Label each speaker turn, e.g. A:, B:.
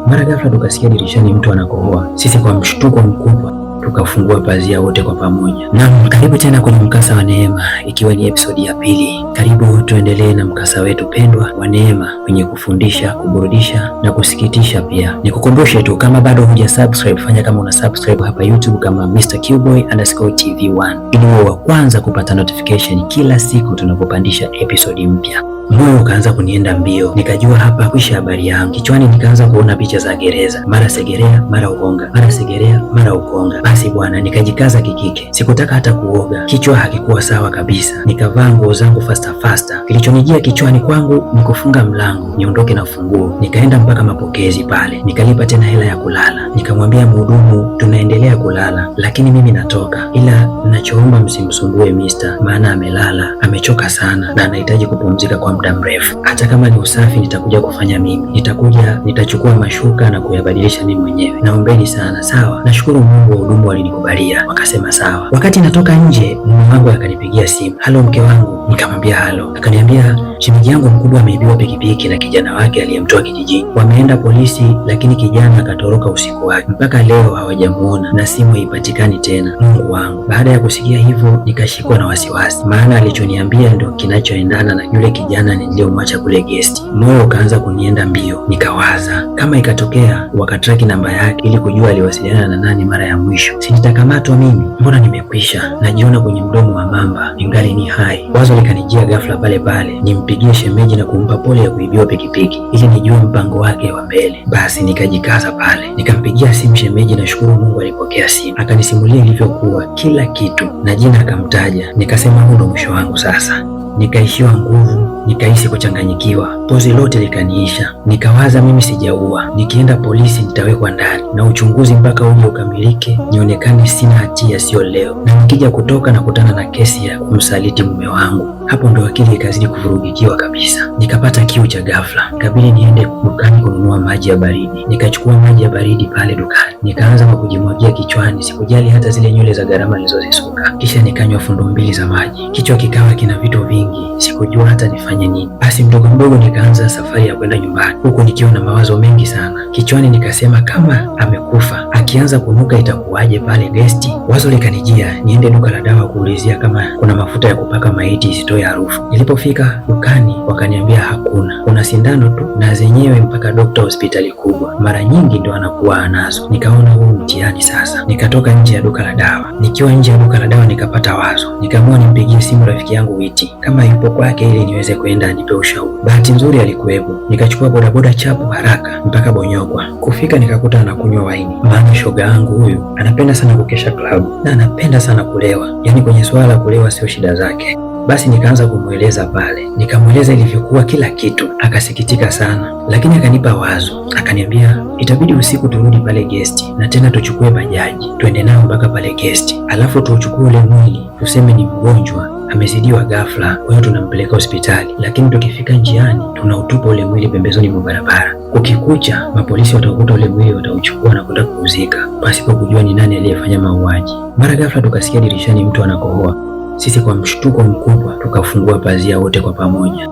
A: Mara ghafla tukasikia dirishani mtu anakohoa. Sisi kwa mshtuko mkubwa tukafungua pazia wote kwa pamoja. Naam, karibu tena kwenye mkasa wa Neema, ikiwa ni episodi ya pili. Karibu tuendelee na mkasa wetu pendwa wa Neema, wenye kufundisha, kuburudisha na kusikitisha pia. Nikukumbushe tu, kama bado huja subscribe, fanya kama una subscribe hapa YouTube kama Mr. QBoy_TV1 ili uwe wa kwanza kupata notification kila siku tunapopandisha episodi mpya. Moyo ukaanza kunienda mbio, nikajua hapa kwisha habari yangu. Kichwani nikaanza kuona picha za gereza, mara Segerea mara Ukonga, mara Segerea mara Ukonga. Basi bwana, nikajikaza kikike, sikutaka hata kuoga. Kichwa hakikuwa sawa kabisa, nikavaa nguo zangu fasta. Kilichonijia kichwani kwangu ni kufunga mlango niondoke na funguo. Nikaenda mpaka mapokezi pale, nikalipa tena hela ya kulala. Nikamwambia mhudumu tunaendelea kulala, lakini mimi natoka, ila ninachoomba msimsumbue mister, maana amelala, amechoka sana na anahitaji kupumzika kwa muda mrefu. Hata kama ni usafi nitakuja kufanya mimi, nitachukua mashuka na kuyabadilisha mimi mwenyewe, naombeni sana. Sawa, nashukuru Mungu, wahudumu walinikubalia wakasema sawa. Wakati natoka nje, mume wangu akanipigia simu. Halo mke wangu, nikamwambia halo. Akaniambia shemeji yangu mkubwa ameibiwa pikipiki na kijana wake aliyemtoa kijijini, wameenda polisi, lakini kijana akatoroka usiku wake, mpaka leo hawajamuona na simu haipatikani tena. Mungu wangu. Baada ya kusikia hivyo nikashikwa na wasiwasi, maana alichoniambia ndio kinachoendana na yule kijana niliyomwacha kule guest. Moyo ukaanza kunienda mbio, nikawaza kama ikatokea wakatraki namba yake ili kujua aliwasiliana na nani mara ya mwisho, si nitakamatwa mimi? Mbona nimekwisha, najiona kwenye mdomo wa mamba ingali ni hai. Wazo likanijia ghafla pale, nimpigie shemeji na kumpa pole ya kuibiwa pikipiki ili nijue mpango wake wa mbele. Basi nikajikaza pale, nikampigia simu shemeji. Nashukuru Mungu alipokea simu, akanisimulia ilivyokuwa kila kitu na jina akamtaja. Nikasema huu ndo mwisho wangu sasa. Nikaishiwa nguvu, nikahisi kuchanganyikiwa, pozi lote likaniisha. Nikawaza mimi sijaua, nikienda polisi nitawekwa ndani na uchunguzi mpaka uje ukamilike, nionekane sina hatia, sio leo, na nikija kutoka na kutana na kesi ya kumsaliti mume wangu. Hapo ndo akili ikazidi kuvurugikiwa kabisa. Nikapata kiu cha ghafla, ikabidi niende dukani kununua maji ya baridi. Nikachukua maji ya baridi pale dukani, nikaanza kwa kujimwagia kichwani, sikujali hata zile nywele za gharama nilizozisuka. Kisha nikanywa fundo 2 za maji, kichwa kikawa kina vitu vingi, sikujua hata nifanye nini. Basi mdogo mdogo nikaanza safari ya kwenda nyumbani, huku nikiwa na mawazo mengi sana kichwani. Nikasema kama amekufa, akianza kunuka itakuwaje pale gesti? Wazo likanijia niende duka la dawa kuulizia kama kuna mafuta ya kupaka maiti isitoe harufu. Nilipofika dukani wakaniambia hakuna, kuna sindano tu, na zenyewe mpaka dokta hospitali kubwa mara nyingi ndo anakuwa anazo. Nikaona huu mtihani sasa. Nikatoka nje ya duka la dawa. Nikiwa nje ya duka la dawa nikapata wazo, nikaamua nimpigie simu rafiki yangu Witi kama yupo kwake ili niweze kwenda anipe ushauri. Bahati nzuri alikuwepo, nikachukua bodaboda chapu haraka mpaka Bonyokwa. Kufika nikakuta anakunywa waini, maana shoga yangu huyu anapenda sana kukesha klabu na anapenda sana kulewa, yaani kwenye swala la kulewa sio shida zake. Basi nikaanza kumweleza pale, nikamweleza ilivyokuwa kila kitu. Akasikitika sana, lakini akanipa wazo, akaniambia itabidi usiku turudi pale gesti na tena tuchukue bajaji tuende nao mpaka pale gesti, alafu tuuchukue ule mwili, tuseme ni mgonjwa amezidiwa ghafla, kwa hiyo tunampeleka hospitali, lakini tukifika njiani tunautupa ule mwili pembezoni mwa barabara. Ukikucha mapolisi watakuta ule mwili, watauchukua na kwenda kuuzika pasipo kujua ni nani aliyefanya mauaji. Mara ghafla tukasikia dirishani mtu anakohoa. Sisi kwa mshtuko mkubwa tukafungua pazia wote kwa pamoja.